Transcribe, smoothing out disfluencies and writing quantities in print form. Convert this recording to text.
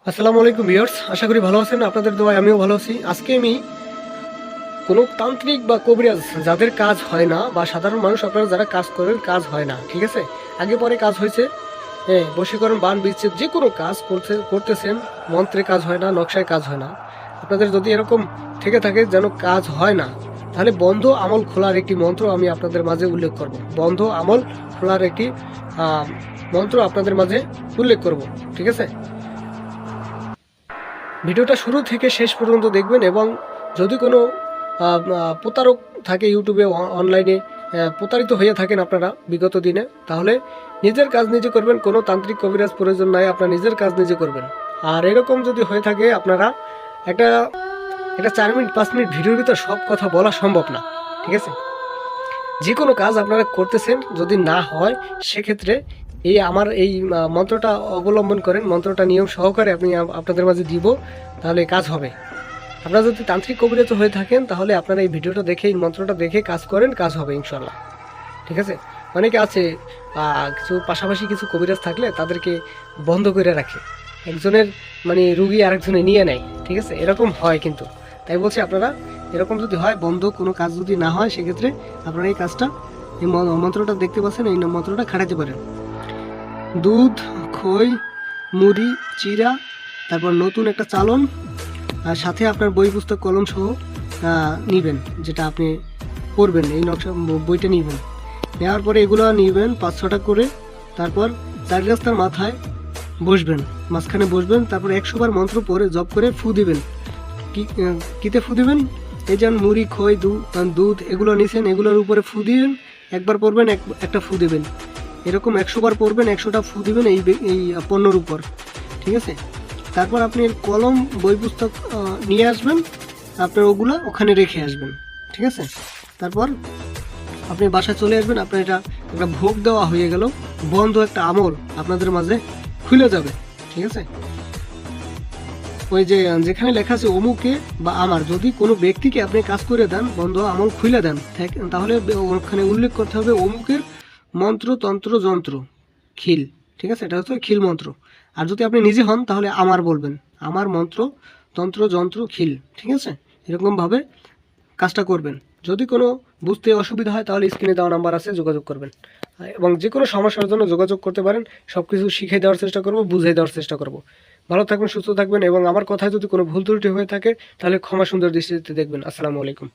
আসসালামু আলাইকুম ভিউয়ার্স, আশা করি ভালো আছেন। আপনাদের দোয়ায় আমিও ভালো আছি। আজকে আমি কোনো তান্ত্রিক বা কবিরাজ যাদের কাজ হয় না, বা সাধারণ মানুষ আপনারা যারা কাজ করেন কাজ হয় না, ঠিক আছে, আগে পরে কাজ হয়েছে, হ্যাঁ, বশীকরণ বান বিচ্ছেদ যে কোনো কাজ করতেছেন, মন্ত্রে কাজ হয় না, নকশায় কাজ হয় না, আপনাদের যদি এরকম থেকে থাকে যেন কাজ হয় না, তাহলে বন্ধ আমল খোলার একটি মন্ত্র আমি আপনাদের মাঝে উল্লেখ করব। বন্ধ আমল খোলার একটি মন্ত্র আপনাদের মাঝে উল্লেখ করব, ঠিক আছে। ভিডিওটা শুরু থেকে শেষ পর্যন্ত দেখবেন, এবং যদি কোনো প্রতারক থাকে ইউটিউবে অনলাইনে প্রতারিত হয়ে থাকেন আপনারা বিগত দিনে, তাহলে নিজের কাজ নিজে করবেন, কোনো তান্ত্রিক কবিরাজ প্রয়োজন নাই, আপনার নিজের কাজ নিজে করবেন। আর এরকম যদি হয়ে থাকে আপনারা একটা 4 মিনিট 5 মিনিট ভিডিওর ভিতর সব কথা বলা সম্ভব না, ঠিক আছে। যে কোনো কাজ আপনারা করতেছেন যদি না হয়, সেক্ষেত্রে আমার এই মন্ত্রটা অবলম্বন করেন, মন্ত্রটা নিয়ম সহকারে আমি আপনাদের মাঝে দিব, তাহলে কাজ হবে। আপনারা যদি তান্ত্রিক কবিরাজ হয়ে থাকেন, তাহলে আপনারা এই ভিডিওটা দেখে, এই মন্ত্রটা দেখে কাজ করেন, কাজ হবে ইনশাল্লাহ, ঠিক আছে। অনেকে আছে কিছু পাশাপাশি কিছু কবিরাজ থাকলে তাদেরকে বন্ধ করে রাখে, একজনের মানে রুগী আরেকজনে নিয়ে নেয়, ঠিক আছে, এরকম হয় কিন্তু। তাই বলছি, আপনারা এরকম যদি হয়, বন্ধ কোনো কাজ যদি না হয়, সেক্ষেত্রে আপনারা এই কাজটা, এই মন্ত্রটা দেখতে পাচ্ছেন, এই মন্ত্রটা খাটাতে পারেন। দুধ, খই, মুড়ি, চিরা, তারপর নতুন একটা চালন, আর সাথে আপনার বই পুস্তক কলম সহ নেবেন, যেটা আপনি পড়বেন, এই নকশা বইটা নেবেন। নেওয়ার পরে এগুলো নেবেন 5-6টা করে। তারপর 4 রাস্তার মাথায় বসবেন, মাঝখানে বসবেন, তারপর 100 বার মন্ত্র পড়ে জপ করে ফু দিবেন। কিতে ফু দিবেন? এই যেমন মুড়ি, খই, দুধ এগুলো নিছেন, এগুলোর উপরে ফু দিবেন, একবার পড়বেন, একটা ফু দেবেন, এরকম 100 বার পড়বেন, 100টা ফু দিবেন এই পণ্যর উপর, ঠিক আছে। তারপর আপনি কলম, বই পুস্তক নিয়ে আসবেন, আপনার ওগুলো ওখানে রেখে আসবেন, ঠিক আছে। তারপর আপনি বাসায় চলে আসবেন, আপনার এটা একটা ভোগ দেওয়া হয়ে গেল, বন্ধ একটা আমল আপনাদের মাঝে খুলে যাবে, ঠিক আছে। ওই যে যেখানে লেখা আছে অমুকে বা আমার, যদি কোনো ব্যক্তিকে আপনি কাজ করে দেন, বন্ধ আমল খুলে দেন, তাহলে ওখানে উল্লেখ করতে হবে অমুকের মন্ত্র, তন্ত্র, যন্ত্র, খিল, ঠিক আছে, এটা হচ্ছে খিল মন্ত্র। আর যদি আপনি নিজে হন, তাহলে আমার বলবেন, আমার মন্ত্র, তন্ত্র, যন্ত্র, খিল, ঠিক আছে। এরকমভাবে কাজটা করবেন। যদি কোনো বুঝতে অসুবিধা হয়, তাহলে স্ক্রিনে দেওয়া নাম্বার আছে, যোগাযোগ করবেন, এবং যে কোনো সমস্যার জন্য যোগাযোগ করতে পারেন। সব কিছু শিখিয়ে দেওয়ার চেষ্টা করব, বুঝিয়ে দেওয়ার চেষ্টা করব। ভালো থাকবেন, সুস্থ থাকবেন, এবং আমার কথায় যদি কোনো ভুল ত্রুটি হয়ে থাকে, তাহলে ক্ষমা সুন্দর দৃষ্টিতে দেখবেন। আসসালামু আলাইকুম।